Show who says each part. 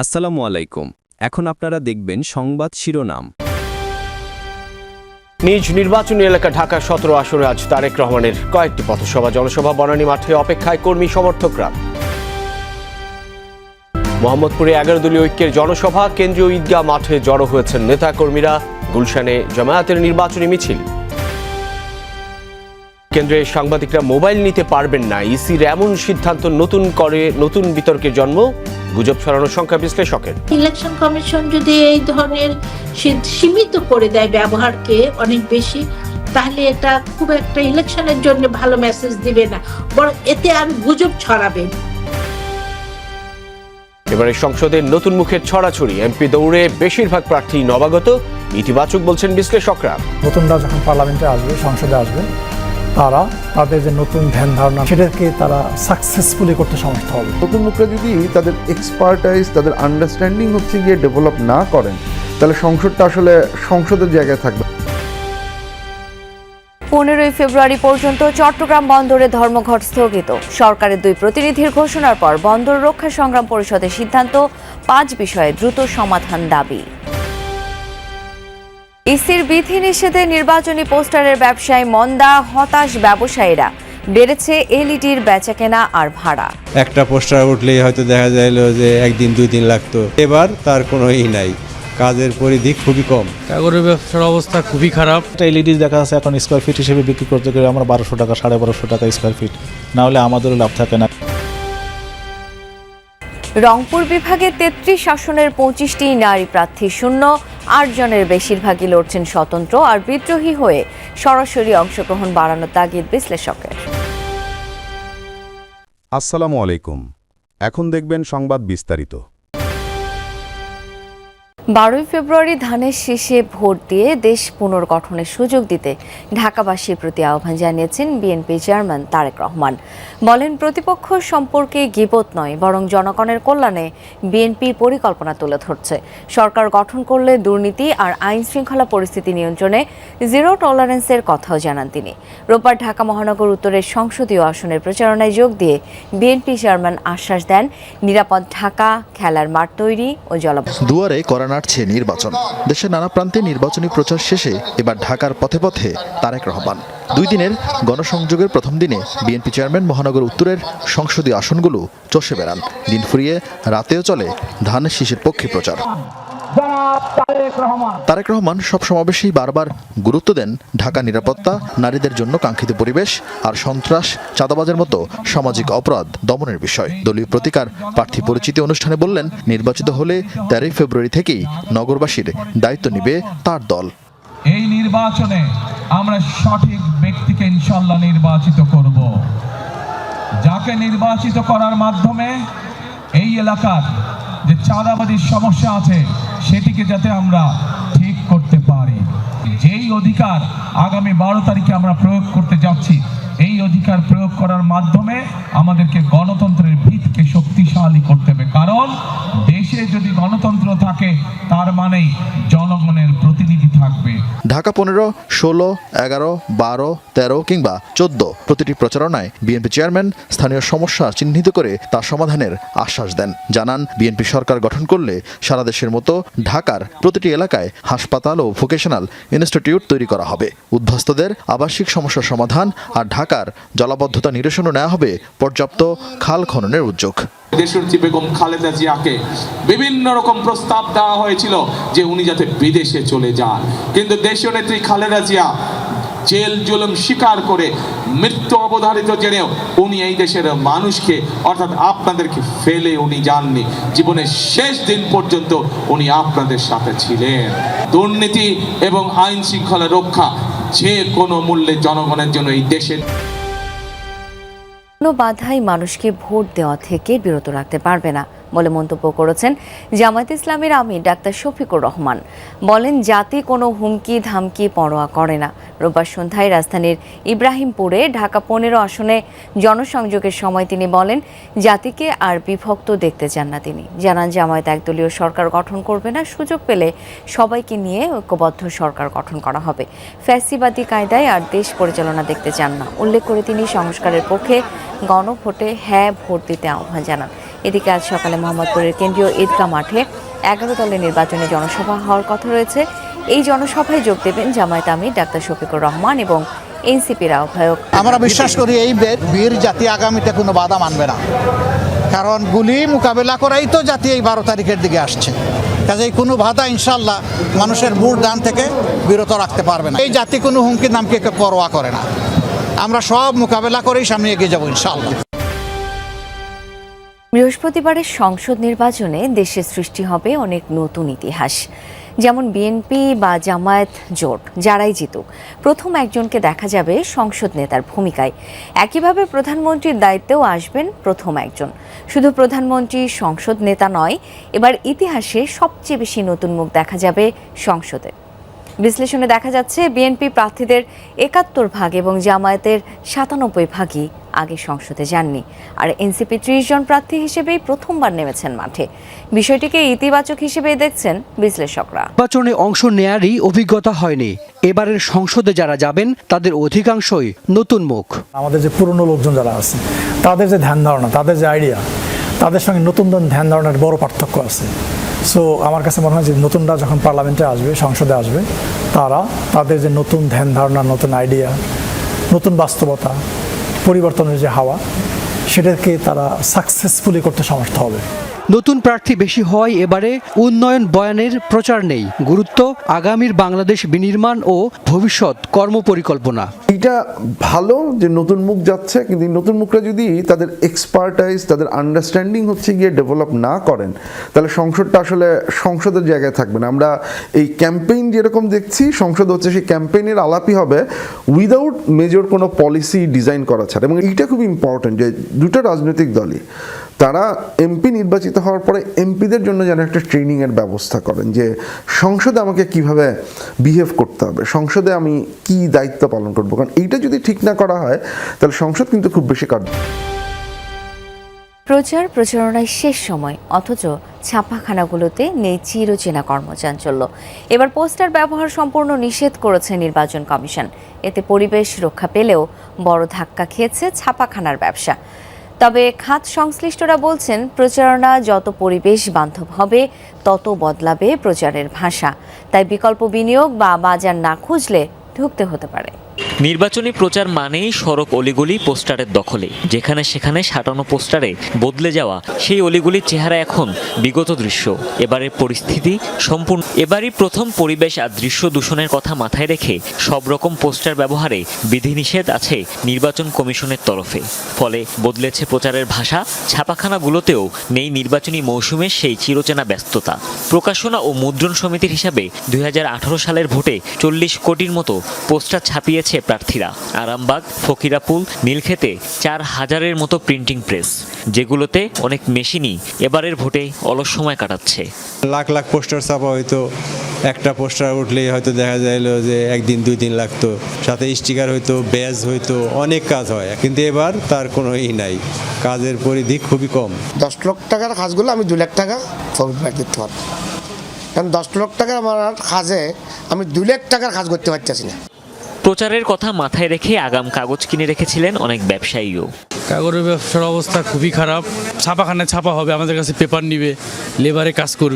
Speaker 1: আসসালামু আলাইকুম। এখন আপনারা দেখবেন সংবাদ শিরোনাম।
Speaker 2: নিজ নির্বাচনী এলাকা ঢাকা ১৭ আসনে আজ তারেক রহমানের কয়েকটি পথসভা জনসভা বনানী মাঠে অপেক্ষায় কর্মী সমর্থকরা। মোহাম্মদপুরে ১১ দলীয় ঐক্যের জনসভা, কেন্দ্রীয় ঈদগাহ মাঠে জড়ো হয়েছেন নেতা কর্মীরা। গুলশানে জামায়াতের নির্বাচনী মিছিল। কেন্দ্রে সাংবাদিকরা মোবাইল নিতে পারবেন না, ইসির এমন সিদ্ধান্ত নতুন বিতর্কের জন্ম। গুজব ছড়ানোর সংখ্যা বিশ্লেষকের।
Speaker 3: ইলেকশন কমিশন যদি এই ধরনের সীমিত করে দেয় ব্যবহারকে অনেক বেশি, তাহলে এটা খুব একটা ইলেকশনের জন্য ভালো মেসেজ দিবে না, বরং এতে আর গুজব ছড়াবে।
Speaker 2: এবারে সংসদে নতুন মুখের ছড়াছড়ি, এমপি দৌড়ে বেশিরভাগ প্রার্থী নবাগত, ইতিবাচক বলছেন বিশ্লেষকরা।
Speaker 4: নতুনরা যখন পার্লামেন্টে আসবে, সংসদে আসবে, তারা তাদের যে নতুন ধ্যান ধারণা সেটাকে তারা সাকসেসফুলি করতে সমর্থ হবে।
Speaker 5: নতুন মুখরা যদি তাদের এক্সপার্টাইজ, তাদের আন্ডারস্ট্যান্ডিং হচ্ছে গিয়ে ডেভেলপ না করেন, তাহলে সংসদটা আসলে সংসদের জায়গায় থাকবে।
Speaker 6: 15 ফেব্রুয়ারি পর্যন্ত চট্টগ্রাম বন্দরে ধর্মঘট স্থগিত। সরকারের 2 প্রতিনিধির ঘোষণার পর বন্দর রক্ষা সংগ্রাম পরিষদের সিদ্ধান্ত, 5 বিষয়ে দ্রুত সমাধান দাবি। ইসির বিধিনিষেধে নির্বাচনী পোস্টারের ব্যবসায় মন্দা, হতাশ ব্যবসায়ীরা। বেড়েছে এলইডির বেচাকেনা আর ভাড়া।
Speaker 7: একটা পোস্টার উঠলেই হয়তো দেখা যাইল যে একদিন 2 দিন লাগতো, এবার তার কোনো নাই, কাজের পরিধি খুবই কম।
Speaker 8: কাগজের ব্যবসার অবস্থা খুবই খারাপ।
Speaker 9: এলইডি দেখা যাচ্ছে এখন স্কোয়ার ফিট হিসেবে বিক্রি করতে গেলে আমরা 1200 টাকা 1250 টাকা স্কোয়ার ফিট, না হলে আমাদেরও লাভ থাকে না।
Speaker 6: রংপুর বিভাগে 33 আসনের 25টি নারী প্রার্থী শূন্য। 8 জনের বেশিরভাগই লড়ছেন স্বতন্ত্র আর বিদ্রোহী হয়ে। সরাসরি অংশগ্রহণ বাড়ানোর তাগিদ বিশ্লেষকের।
Speaker 10: আসসালামু আলাইকুম। এখন দেখবেন সংবাদ বিস্তারিত।
Speaker 6: 12 ফেব্রুয়ারি ধানের শীষে ভোট দিয়ে দেশ পুনর্গঠনের সুযোগ দিতে ঢাকাবাসীর প্রতি আহ্বান জানিয়েছেন বিএনপি চেয়ারম্যান তারেক রহমান। বলেন, প্রতিপক্ষ সম্পর্কে গীবত নয়, বরং জনগণের কল্যাণে বিএনপি পরিকল্পনা তুলে ধরছে। সরকার গঠন করলে দুর্নীতি আর আইন শৃঙ্খলা পরিস্থিতি নিয়ন্ত্রণে জিরো টলারেন্সের কথাও জানান তিনি। রোববার ঢাকা মহানগর উত্তরের সংসদীয় আসনের প্রচারণায় যোগ দিয়ে বিএনপি চেয়ারম্যান আশ্বাস দেন, নিরাপদ ঢাকা, খেলার মাঠ তৈরি ও
Speaker 11: দুয়ারে করা নাড়ছে নির্বাচন। দেশের নানা প্রান্তে নির্বাচনী প্রচার শেষে এবার ঢাকার পথে পথে তারেক রহমান। 2 দিনের গণসংযোগের প্রথম দিনে বিএনপি চেয়ারম্যান মহানগর উত্তরের সংসদীয় আসনগুলো চষে বেড়ান। দিন ফুরিয়ে রাতেও চলে ধানের শীষের পক্ষে প্রচার। তারেক রহমান সব সমাবেশেই বারবার গুরুত্ব দেন ঢাকা নিরাপত্তা, নারীদের জন্য কাঙ্ক্ষিত পরিবেশ আর সন্ত্রাস, চাঁদাবাজের মতো সামাজিক অপরাধ দমনের বিষয়। দলীয় প্রতিকার প্রার্থী পরিচিতি অনুষ্ঠানে বললেন, নির্বাচিত হলে 13 ফেব্রুয়ারি থেকেই নগরবাসীর দায়িত্ব নেবে তার দল।
Speaker 12: এই নির্বাচনে আমরা সঠিক ব্যক্তিকে ইনশাআল্লাহ নির্বাচিত করব, যাকে নির্বাচিত করার মাধ্যমে এই এলাকার যে চাঁদাবাজির সমস্যা আছে সেটিকে যাতে আমরা ঠিক করতে পারি। যেই অধিকার আগামী 12 তারিখে আমরা প্রয়োগ করতে যাচ্ছি, এই অধিকার প্রয়োগ করার মাধ্যমে আমাদেরকে গণতন্ত্রের ভিতকে শক্তিশালী করতে হবে। কারণ দেশে যদি গণতন্ত্র থাকে, তার মানেই জনগণের প্রতিনিধি থাকবে।
Speaker 11: ঢাকা 15, 16, 11, 12, 13 কিংবা 14 প্রতিটি প্রচারণায় বিএনপি চেয়ারম্যান স্থানীয় সমস্যা চিহ্নিত করে তা সমাধানের আশ্বাস দেন। জানান, বিএনপি সরকার গঠন করলে সারা দেশের মতো ঢাকার প্রতিটি এলাকায় হাসপাতাল ও ভোকেশনাল ইনস্টিটিউট তৈরি করা হবে। উদ্বাস্তুদের আবাসিক সমস্যার সমাধান আর ঢাকার জলাবদ্ধতা নিরসনও নেওয়া হবে পর্যাপ্ত খাল খননের উদ্যোগ।
Speaker 12: দেশনেত্রী বেগম খালেদা জিয়াকে বিভিন্ন রকম প্রস্তাব দেওয়া হয়েছিল যে উনি যাতে বিদেশে চলে যান, কিন্তু দেশনেত্রী খালেদা জিয়া জেল জুলুম স্বীকার করে মৃত্যু অবধারিত জেনেও উনি এই দেশের মানুষকে অর্থাৎ আপনাদেরকে ফেলে উনি যাননি। জীবনের শেষ দিন পর্যন্ত উনি আপনাদের সাথে ছিলেন। দুর্নীতি এবং আইন শৃঙ্খলা রক্ষা যে কোনো মূল্যে জনগণের জন্য এই দেশের
Speaker 6: কোনো বাধাই মানুষকে ভোট দেওয়া থেকে বিরত রাখতে পারবে না বলে মন্তব্য করেছেন জামায়াতে ইসলামীর আমির ডাক্তার শফিকুর রহমান। বলেন, জাতি কোনো হুমকি ধামকি পরোয়া করে না। রোববার সন্ধ্যায় রাজধানীর ইব্রাহিমপুরে ঢাকা 15 আসনে জনসংযোগের সময় তিনি বলেন, জাতিকে আর বিভক্ত দেখতে চান না তিনি। জানান, জামায়াত একদলীয় সরকার গঠন করবে না, সুযোগ পেলে সবাইকে নিয়ে ঐক্যবদ্ধ সরকার গঠন করা হবে। ফ্যাসিবাদী কায়দায় আর দেশ পরিচালনা দেখতে চান না। উল্লেখ করে তিনি সংস্কারের পক্ষে গণভোটে হ্যাঁ ভোট দিতে আহ্বান জানান। এদিকে আজ সকালে মোহাম্মদপুরের কেন্দ্রীয় ঈদগাহ মাঠে 11 দলের নির্বাচনী জনসভা হওয়ার কথা রয়েছে। এই জনসভায় যোগ দেবেন জামায়াত আমির ডাক্তার শফিকুর রহমান এবং এনসিপির আহ্বায়ক।
Speaker 13: আমরা বিশ্বাস করি এই বীর জাতি আগামীতে কোনো বাধা মানবে না, কারণ গুলি মোকাবেলা করাই তো জাতি এই 12 তারিখের দিকে আসছে। কাজেই কোনো বাধা ইনশাল্লাহ মানুষের ভোট দান থেকে বিরত রাখতে পারবে না। এই জাতি কোনো হুমকি নামকে পরোয়া করে না। আমরা সব মোকাবেলা করেই সামনে এগিয়ে যাব ইনশাল্লাহ।
Speaker 6: বৃহস্পতিবারের সংসদ নির্বাচনে দেশে সৃষ্টি হবে অনেক নতুন ইতিহাস। যেমন বিএনপি বা জামায়াত জোট যারাই জিতুক, প্রথম একজনকে দেখা যাবে সংসদ নেতার ভূমিকায়। একইভাবে প্রধানমন্ত্রীর দায়িত্বেও আসবেন প্রথম একজন। শুধু প্রধানমন্ত্রী সংসদ নেতা নয়, এবার ইতিহাসে সবচেয়ে বেশি নতুন মুখ দেখা যাবে সংসদে। বিশ্লেষণে দেখা যাচ্ছে বিএনপি প্রার্থীদের ৭১ ভাগ এবং জামায়াতের ৯৭ ভাগই আগে সংসদে যাননি, আর এনসিপি ৩০ জন প্রার্থী হিসেবেই প্রথমবার নেমেছেন মাঠে। বিষয়টিকে ইতিবাচক হিসেবেই দেখছেন বিশ্লেষকরা।
Speaker 14: নির্বাচনে অংশ নেয়ারই অভিজ্ঞতা হয়নি, এবারের সংসদে যারা যাবেন তাদের অধিকাংশই নতুন মুখ।
Speaker 4: আমাদের যে পুরনো লোকজন যারা আছে তাদের যে ধ্যান ধারণা, তাদের যে আইডিয়া, তাদের সঙ্গে নতুন ধ্যান ধারণার বড় পার্থক্য আছে। সো আমার কাছে মনে হয় যে নতুনরা যখন পার্লামেন্টে আসবে, সংসদে আসবে, তাদের যে নতুন ধ্যান ধারণা, নতুন আইডিয়া, নতুন বাস্তবতা, পরিবর্তনের যে হাওয়া, সেটাকে তারা সাকসেসফুলি করতে সমর্থ হবে।
Speaker 14: নতুন প্রার্থী বেশি হওয়ায় এবারে উন্নয়ন বয়ানের প্রচার নেই, গুরুত্ব আগামীর বাংলাদেশ বিনির্মাণ ও ভবিষ্যৎ কর্মপরিকল্পনা।
Speaker 5: এটা ভালো যে নতুন মুখ যাচ্ছে, কিন্তু নতুন মুখরা যদি তাদের এক্সপার্টাইজ, তাদের আন্ডারস্ট্যান্ডিং হচ্ছে গিয়ে ডেভেলপ না করেন, তাহলে সংসদটা আসলে সংসদের জায়গায় থাকবে না। আমরা এই ক্যাম্পেইন যেরকম দেখছি, সংসদ হচ্ছে সেই ক্যাম্পেইনের আলাপই হবে উইদাউট মেজর কোনো পলিসি ডিজাইন করা ছাড়া। এবং এইটা খুব ইম্পর্টেন্ট যে দুটো রাজনৈতিক দলই তারা এমপি নির্বাচিত হওয়ার পরে এমপিদের জন্য যেন একটা ট্রেনিংয়ের ব্যবস্থা করেন, যে সংসদে আমাকে কিভাবে বিহেভ করতে হবে, সংসদে আমি কি দায়িত্ব পালন করবো। কারণ এইটা যদি ঠিক না করা হয় তাহলে সংসদ কিন্তু খুব বেশি
Speaker 6: প্রচারণায় শেষ সময়, অথচ ছাপাখানাগুলোতে নেই চিরচেনা কর্মচাঞ্চল্য। এবার পোস্টার ব্যবহার সম্পূর্ণ নিষেধ করেছে নির্বাচন কমিশন। এতে পরিবেশ রক্ষা পেলেও বড় ধাক্কা খেয়েছে ছাপাখানার ব্যবসা। তবে খাত সংশ্লিষ্টরা বলছেন, প্রচারণা যত পরিবেশ বান্ধব হবে তত বদলাবে প্রচারের ভাষা। তাই বিকল্প বিনিয়োগ বা বাজার না খুঁজলে ঢুকতে হতে পারে।
Speaker 15: নির্বাচনী প্রচার মানেই সড়ক অলিগলি পোস্টারের দখলে, যেখানে সেখানে সাঁটানো পোস্টারে বদলে যাওয়া সেই অলিগলির চেহারা এখন বিগত দৃশ্য। এবারের পরিস্থিতি সম্পূর্ণ। এবারই প্রথম পরিবেশ আর দৃশ্য দূষণের কথা মাথায় রেখে সব রকম পোস্টার ব্যবহারে বিধিনিষেধ আছে নির্বাচন কমিশনের তরফে। ফলে বদলেছে প্রচারের ভাষা। ছাপাখানাগুলোতেও নেই নির্বাচনী মৌসুমের সেই চিরচেনা ব্যস্ততা। প্রকাশনা ও মুদ্রণ সমিতির হিসাবে 2018 সালের ভোটে 40 কোটির মতো পোস্টার ছাপিয়ে প্রার্থীরা। আরামবাগ, ফকিরাপুল, নীলক্ষেতে 4000-এর মতো প্রিন্টিং প্রেস, যেগুলোতে অনেক মেশিনই এবারের ভোটে অলস সময় কাটাচ্ছে।
Speaker 7: লাখ লাখ পোস্টার ছাপা হয়তো, একটা পোস্টার উঠলেই হয়তো দেখা যাইলো যে একদিন 2 দিন লাগতো, সাথে স্টিকার হইতো, ব্যাজ হইতো, অনেক কাজ হয়। কিন্তু এবার তার কোনো নাই, কাজের পরিধি খুবই কম।
Speaker 16: 10 লাখ টাকার কাজগুলো আমি 2 লাখ টাকা দিতে পারবো, কারণ 10 লাখ টাকার আমার কাজে আমি 2 লাখ টাকার কাজ করতে পারতেছি না।
Speaker 15: প্রচারের কথা মাথায় রেখে আগাম কাগজ কিনে রেখেছিলেন অনেক ব্যবসায়ীও।
Speaker 8: কাগজের ব্যবসার অবস্থা খুবই খারাপ। ছাপাখানায় ছাপা হবে, আমাদের কাছে পেপার নিবে, লেবারে কাজ করবে।